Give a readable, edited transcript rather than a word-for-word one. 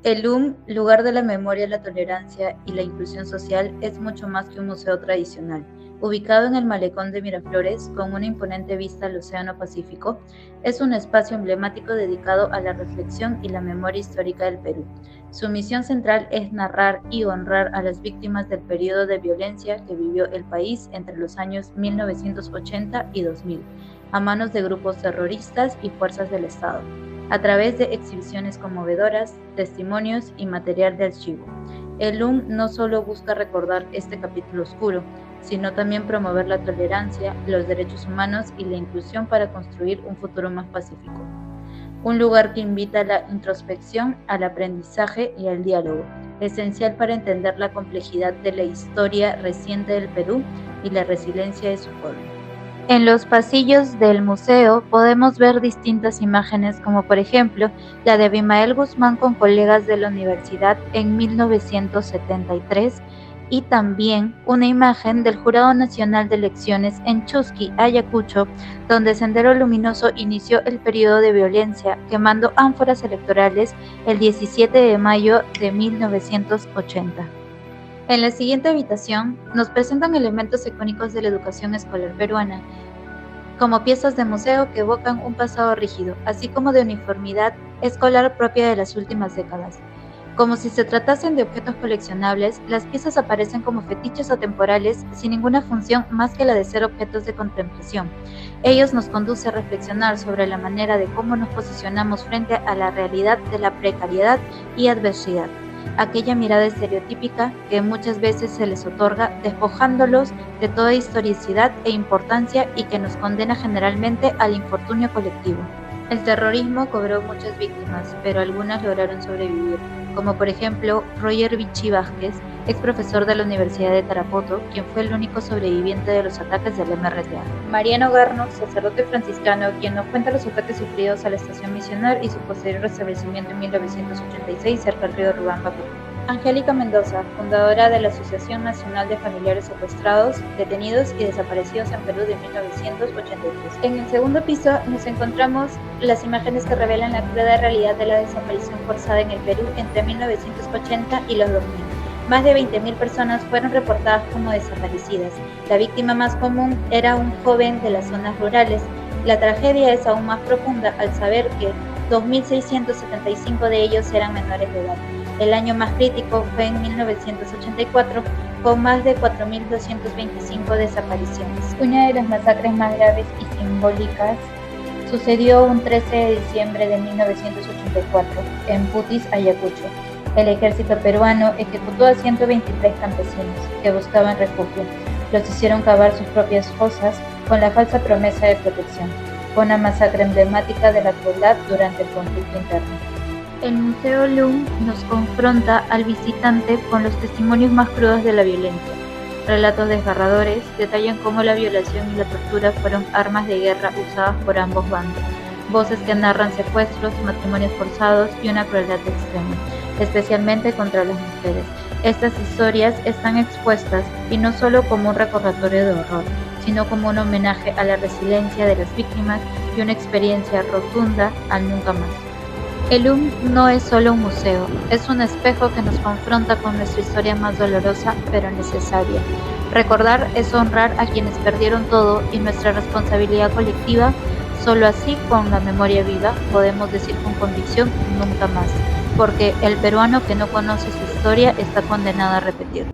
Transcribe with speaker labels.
Speaker 1: El lugar de la memoria, la tolerancia y la inclusión social, es mucho más que un museo tradicional. Ubicado en el malecón de Miraflores, con una imponente vista al Océano Pacífico, es un espacio emblemático dedicado a la reflexión y la memoria histórica del Perú. Su misión central es narrar y honrar a las víctimas del periodo de violencia que vivió el país entre los años 1980 y 2000, a manos de grupos terroristas y fuerzas del Estado, a través de exhibiciones conmovedoras, testimonios y material de archivo. El no solo busca recordar este capítulo oscuro, sino también promover la tolerancia, los derechos humanos y la inclusión para construir un futuro más pacífico. Un lugar que invita a la introspección, al aprendizaje y al diálogo, esencial para entender la complejidad de la historia reciente del Perú y la resiliencia de su pueblo. En los pasillos del museo podemos ver distintas imágenes, como por ejemplo la de Abimael Guzmán con colegas de la universidad en 1973, y también una imagen del Jurado Nacional de Elecciones en Chusqui, Ayacucho, donde Sendero Luminoso inició el periodo de violencia quemando ánforas electorales el 17 de mayo de 1980. En la siguiente habitación nos presentan elementos icónicos de la educación escolar peruana, como piezas de museo que evocan un pasado rígido, así como de uniformidad escolar propia de las últimas décadas. Como si se tratasen de objetos coleccionables, las piezas aparecen como fetiches atemporales sin ninguna función más que la de ser objetos de contemplación. Ellos nos conducen a reflexionar sobre la manera de cómo nos posicionamos frente a la realidad de la precariedad y adversidad, aquella mirada estereotípica que muchas veces se les otorga, despojándolos de toda historicidad e importancia y que nos condena generalmente al infortunio colectivo. El terrorismo cobró muchas víctimas, pero algunas lograron sobrevivir, como por ejemplo Roger Vichy Vázquez, ex profesor de la Universidad de Tarapoto, quien fue el único sobreviviente de los ataques del MRTA. Mariano Garno, sacerdote franciscano, quien nos cuenta los ataques sufridos a la estación Misionar y su posterior restablecimiento en 1986 cerca del río Rubamba, Perú. Angélica Mendoza, fundadora de la Asociación Nacional de Familiares Secuestrados, Detenidos y Desaparecidos en Perú de 1983. En el segundo piso nos encontramos las imágenes que revelan la cruda realidad de la desaparición forzada en el Perú entre 1980 y los 2000. Más de 20.000 personas fueron reportadas como desaparecidas. La víctima más común era un joven de las zonas rurales. La tragedia es aún más profunda al saber que 2.675 de ellos eran menores de edad. El año más crítico fue en 1984, con más de 4.225 desapariciones. Una de las masacres más graves y simbólicas sucedió un 13 de diciembre de 1984 en Putis, Ayacucho. El ejército peruano ejecutó a 123 campesinos que buscaban refugio. Los hicieron cavar sus propias fosas con la falsa promesa de protección. Fue una masacre emblemática de la crueldad durante el conflicto interno. El Museo LUM nos confronta al visitante con los testimonios más crudos de la violencia. Relatos desgarradores detallan cómo la violación y la tortura fueron armas de guerra usadas por ambos bandos. Voces que narran secuestros, matrimonios forzados y una crueldad extrema, especialmente contra las mujeres. Estas historias están expuestas y no solo como un recordatorio de horror, sino como un homenaje a la resiliencia de las víctimas y una experiencia rotunda al nunca más. El no es solo un museo, es un espejo que nos confronta con nuestra historia más dolorosa, pero necesaria. Recordar es honrar a quienes perdieron todo y nuestra responsabilidad colectiva. Solo así, con la memoria viva, podemos decir con convicción nunca más, porque el peruano que no conoce su historia está condenado a repetir.